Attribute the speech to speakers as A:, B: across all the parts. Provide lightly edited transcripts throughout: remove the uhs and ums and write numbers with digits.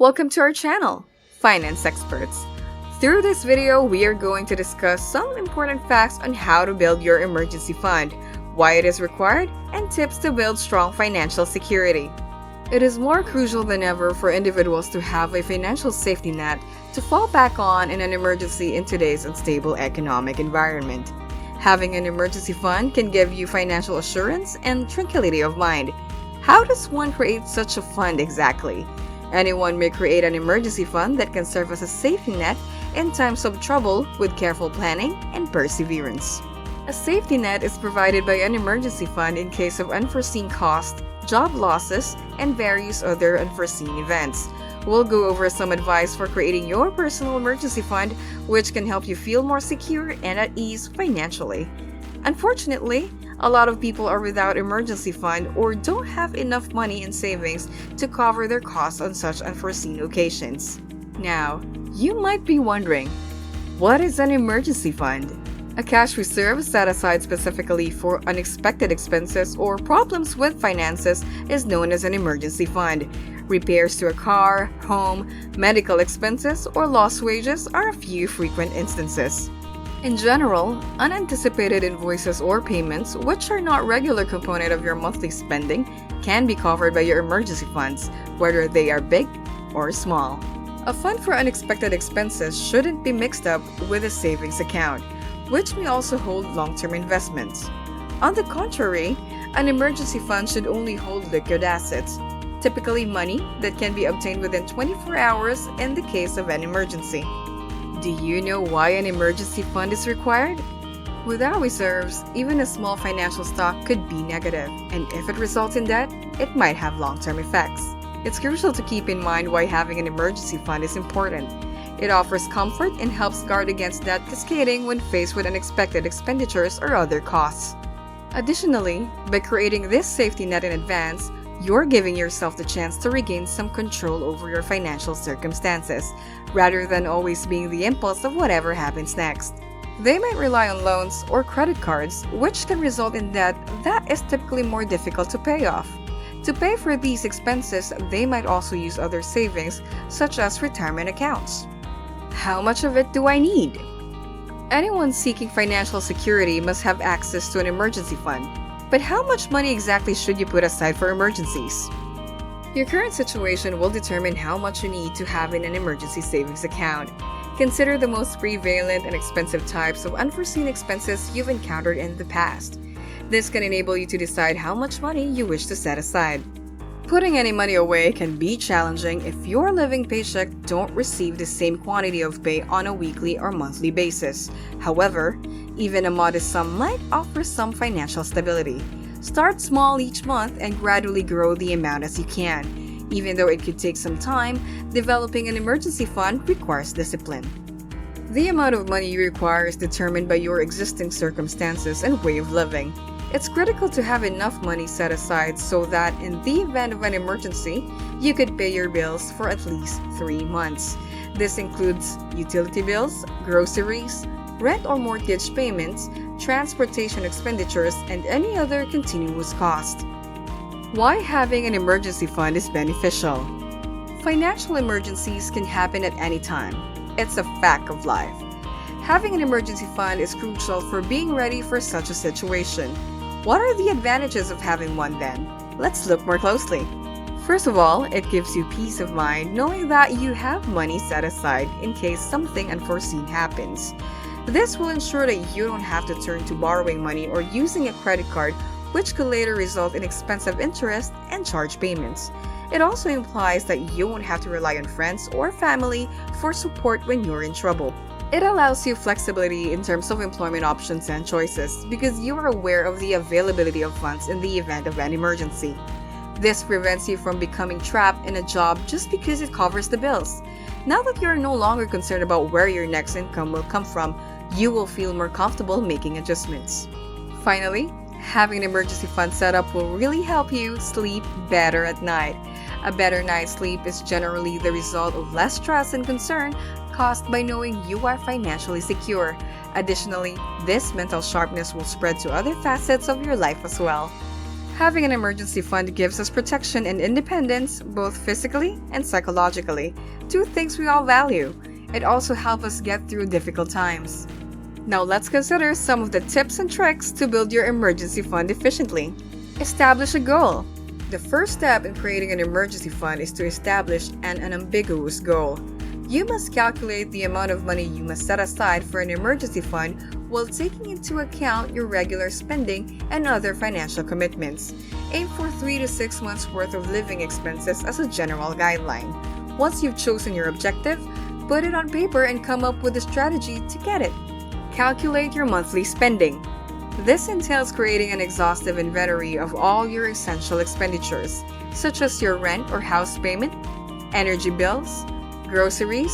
A: Welcome to our channel, Finance Experts. Through this video, we are going to discuss some important facts on how to build your emergency fund, why it is required, and tips to build strong financial security. It is more crucial than ever for individuals to have a financial safety net to fall back on in an emergency in today's unstable economic environment. Having an emergency fund can give you financial assurance and tranquility of mind. How does one create such a fund exactly? Anyone may create an emergency fund that can serve as a safety net in times of trouble with careful planning and perseverance. A safety net is provided by an emergency fund in case of unforeseen costs, job losses, and various other unforeseen events. We'll go over some advice for creating your personal emergency fund, which can help you feel more secure and at ease financially. Unfortunately, a lot of people are without emergency fund or don't have enough money in savings to cover their costs on such unforeseen occasions. Now, you might be wondering, what is an emergency fund? A cash reserve set aside specifically for unexpected expenses or problems with finances is known as an emergency fund. Repairs to a car, home, medical expenses, or lost wages are a few frequent instances. In general, unanticipated invoices or payments, which are not regular component of your monthly spending, can be covered by your emergency funds, whether they are big or small. A fund for unexpected expenses shouldn't be mixed up with a savings account, which may also hold long-term investments. On the contrary, an emergency fund should only hold liquid assets, typically money that can be obtained within 24 hours in the case of an emergency. Do you know why an emergency fund is required? Without reserves, even a small financial stock could be negative, and if it results in debt, it might have long-term effects. It's crucial to keep in mind why having an emergency fund is important. It offers comfort and helps guard against debt cascading when faced with unexpected expenditures or other costs. Additionally, by creating this safety net in advance, you're giving yourself the chance to regain some control over your financial circumstances, rather than always being the impulse of whatever happens next. They might rely on loans or credit cards, which can result in debt that is typically more difficult to pay off. To pay for these expenses, they might also use other savings, such as retirement accounts. How much of it do I need? Anyone seeking financial security must have access to an emergency fund. But how much money exactly should you put aside for emergencies? Your current situation will determine how much you need to have in an emergency savings account. Consider the most prevalent and expensive types of unforeseen expenses you've encountered in the past. This can enable you to decide how much money you wish to set aside. Putting any money away can be challenging if your living paycheck don't receive the same quantity of pay on a weekly or monthly basis. However, even a modest sum might offer some financial stability. Start small each month and gradually grow the amount as you can. Even though it could take some time, developing an emergency fund requires discipline. The amount of money you require is determined by your existing circumstances and way of living. It's critical to have enough money set aside so that in the event of an emergency, you could pay your bills for at least 3 months. This includes utility bills, groceries, rent or mortgage payments, transportation expenditures, and any other continuous cost. Why having an emergency fund is beneficial? Financial emergencies can happen at any time. It's a fact of life. Having an emergency fund is crucial for being ready for such a situation. What are the advantages of having one then? Let's look more closely. First of all, it gives you peace of mind knowing that you have money set aside in case something unforeseen happens. This will ensure that you don't have to turn to borrowing money or using a credit card, which could later result in expensive interest and charge payments. It also implies that you won't have to rely on friends or family for support when you're in trouble. It allows you flexibility in terms of employment options and choices because you are aware of the availability of funds in the event of an emergency. This prevents you from becoming trapped in a job just because it covers the bills. Now that you are no longer concerned about where your next income will come from, you will feel more comfortable making adjustments. Finally, having an emergency fund set up will really help you sleep better at night. A better night's sleep is generally the result of less stress and concern caused by knowing you are financially secure. Additionally, this mental sharpness will spread to other facets of your life as well. Having an emergency fund gives us protection and independence, both physically and psychologically, two things we all value. It also helps us get through difficult times. Now let's consider some of the tips and tricks to build your emergency fund efficiently. Establish a goal. The first step in creating an emergency fund is to establish an unambiguous goal. You must calculate the amount of money you must set aside for an emergency fund while taking into account your regular spending and other financial commitments. Aim for 3 to 6 months worth of living expenses as a general guideline. Once you've chosen your objective, put it on paper and come up with a strategy to get it. Calculate your monthly spending. This entails creating an exhaustive inventory of all your essential expenditures, such as your rent or house payment, energy bills, groceries,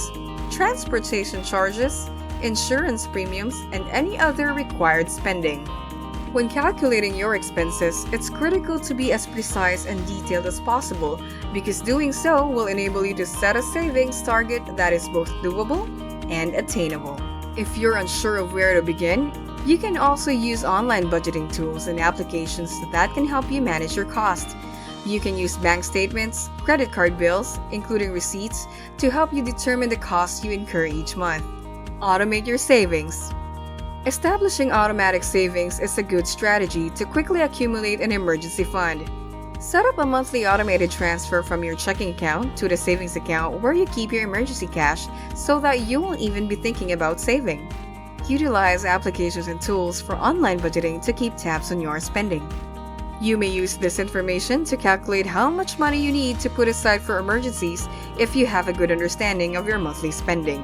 A: transportation charges, insurance premiums, and any other required spending. When calculating your expenses, it's critical to be as precise and detailed as possible because doing so will enable you to set a savings target that is both doable and attainable. If you're unsure of where to begin, you can also use online budgeting tools and applications that can help you manage your cost. You can use bank statements, credit card bills, including receipts, to help you determine the costs you incur each month. Automate your savings. Establishing automatic savings is a good strategy to quickly accumulate an emergency fund. Set up a monthly automated transfer from your checking account to the savings account where you keep your emergency cash so that you won't even be thinking about saving. Utilize applications and tools for online budgeting to keep tabs on your spending. You may use this information to calculate how much money you need to put aside for emergencies if you have a good understanding of your monthly spending.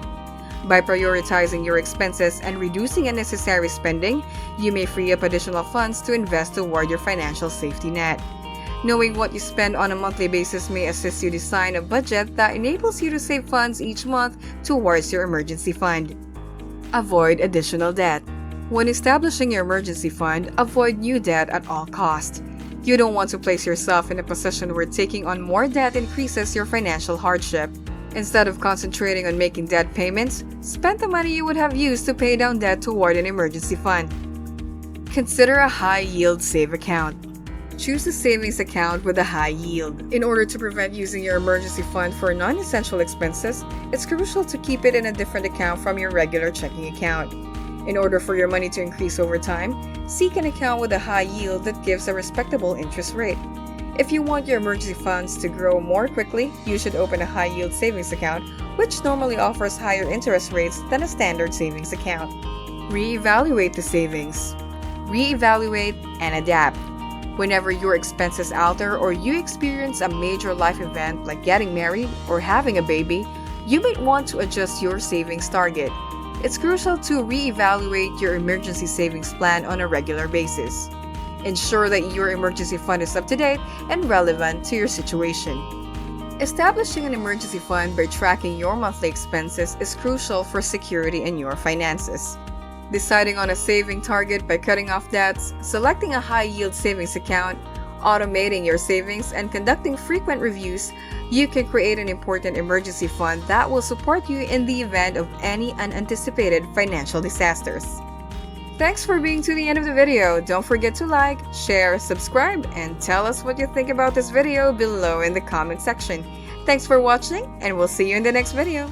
A: By prioritizing your expenses and reducing unnecessary spending, you may free up additional funds to invest toward your financial safety net. Knowing what you spend on a monthly basis may assist you design a budget that enables you to save funds each month towards your emergency fund. Avoid additional debt. When establishing your emergency fund, avoid new debt at all costs. You don't want to place yourself in a position where taking on more debt increases your financial hardship. Instead of concentrating on making debt payments, spend the money you would have used to pay down debt toward an emergency fund. Consider a high-yield save account. Choose a savings account with a high yield. In order to prevent using your emergency fund for non-essential expenses, it's crucial to keep it in a different account from your regular checking account. In order for your money to increase over time, seek an account with a high yield that gives a respectable interest rate. If you want your emergency funds to grow more quickly, you should open a high-yield savings account, which normally offers higher interest rates than a standard savings account. Reevaluate the savings. Reevaluate and adapt. Whenever your expenses alter or you experience a major life event like getting married or having a baby, you might want to adjust your savings target. It's crucial to reevaluate your emergency savings plan on a regular basis. Ensure that your emergency fund is up to date and relevant to your situation. Establishing an emergency fund by tracking your monthly expenses is crucial for security in your finances. Deciding on a saving target by cutting off debts, selecting a high-yield savings account, automating your savings, and conducting frequent reviews, you can create an important emergency fund that will support you in the event of any unanticipated financial disasters. Thanks for being to the end of the video. Don't forget to like, share, subscribe, and tell us what you think about this video below in the comment section. Thanks for watching, and we'll see you in the next video.